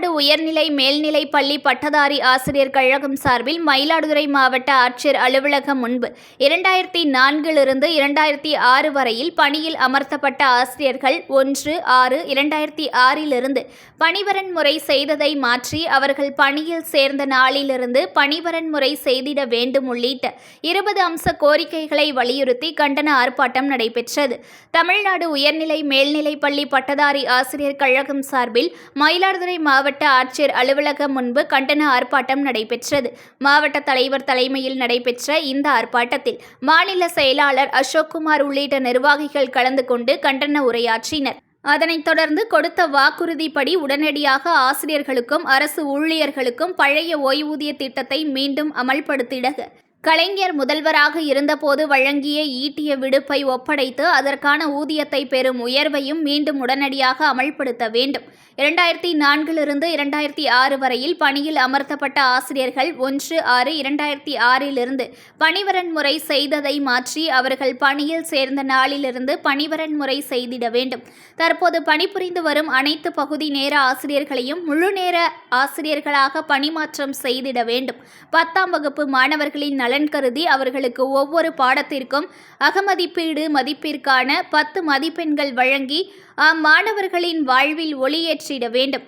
தமிழ்நாடு உயர்நிலை மேல்நிலைப் பள்ளி பட்டதாரி ஆசிரியர் கழகம் சார்பில் மயிலாடுதுறை மாவட்ட ஆட்சியர் அலுவலகம் முன்பு 2004 2006 வரையில் பணியில் அமர்த்தப்பட்ட ஆசிரியர்கள் 1/6/2006 பணிவரன் முறை செய்ததை மாற்றி அவர்கள் பணியில் சேர்ந்த நாளிலிருந்து பணிவரன் முறை செய்திட வேண்டும் உள்ளிட்ட 20 அம்ச கோரிக்கைகளை வலியுறுத்தி கண்டன ஆர்ப்பாட்டம் நடைபெற்றது. தமிழ்நாடு உயர்நிலை மேல்நிலைப் பள்ளி பட்டதாரி ஆசிரியர் கழகம் சார்பில் மயிலாடுதுறை மாவட்ட ஆட்சியர் அலுவலகம் முன்பு கண்டன ஆர்ப்பாட்டம் நடைபெற்றது. மாவட்ட தலைவர் தலைமையில் நடைபெற்ற இந்த ஆர்ப்பாட்டத்தில் மாநில செயலாளர் அசோக்குமார் உள்ளிட்ட நிர்வாகிகள் கலந்து கொண்டு கண்டன உரையாற்றினர். அதனைத் தொடர்ந்து கொடுத்த வாக்குறுதிப்படி உடனடியாக ஆசிரியர்களுக்கும் அரசு ஊழியர்களுக்கும் பழைய ஓய்வூதிய திட்டத்தை மீண்டும் அமல்படுத்திட கலைஞர் முதல்வராக இருந்தபோது வழங்கிய ஈட்டிய விடுப்பை ஒப்படைத்து அதற்கான ஊதியத்தை பெறும் உயர்வையும் மீண்டும் உடனடியாக அமல்படுத்த வேண்டும். 2004 2006 வரையில் பணியில் அமர்த்தப்பட்ட ஆசிரியர்கள் 1/6/2006 பணிவரன் முறை செய்ததை மாற்றி அவர்கள் பணியில் சேர்ந்த நாளிலிருந்து பணிவரன் முறை செய்திட வேண்டும். தற்போது பணிபுரிந்து வரும் அனைத்து பகுதி நேர ஆசிரியர்களையும் முழு நேர ஆசிரியர்களாக பணிமாற்றம் செய்திட வேண்டும். 10ஆம் வகுப்பு மாணவர்களின் நலன் கருதி அவர்களுக்கு ஒவ்வொரு பாடத்திற்கும் அகமதிப்பீடு மதிப்பிற்கான 10 மதிப்பெண்கள் வழங்கி அம்மாணவர்களின் வாழ்வில் ஒளியேற்றிட வேண்டும்.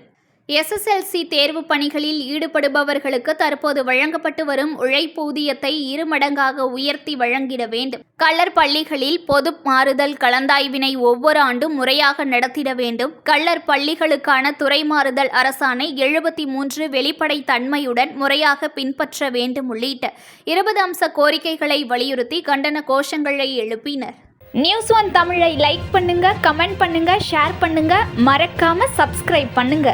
SSLC தேர்வு பணிகளில் ஈடுபடுபவர்களுக்கு தற்போது வழங்கப்பட்டு வரும் உழைப்பூதியத்தை 2 மடங்காக உயர்த்தி வழங்கிட வேண்டும். கள்ளர் பள்ளிகளில் பொது மாறுதல் கலந்தாய்வினை ஒவ்வொரு ஆண்டும் முறையாக நடத்திட வேண்டும். கள்ளர் பள்ளிகளுக்கான துறை மாறுதல் அரசாணை 73 வெளிப்படைத் தன்மையுடன் முறையாக பின்பற்ற வேண்டும் உள்ளிட்ட 20 அம்ச கோரிக்கைகளை வலியுறுத்தி கண்டன கோஷங்களை எழுப்பினர். News1 தமிழை லைக் பண்ணுங்க, கமெண்ட் பண்ணுங்க, ஷேர் பண்ணுங்க, மறக்காம சப்ஸ்கிரைப் பண்ணுங்க.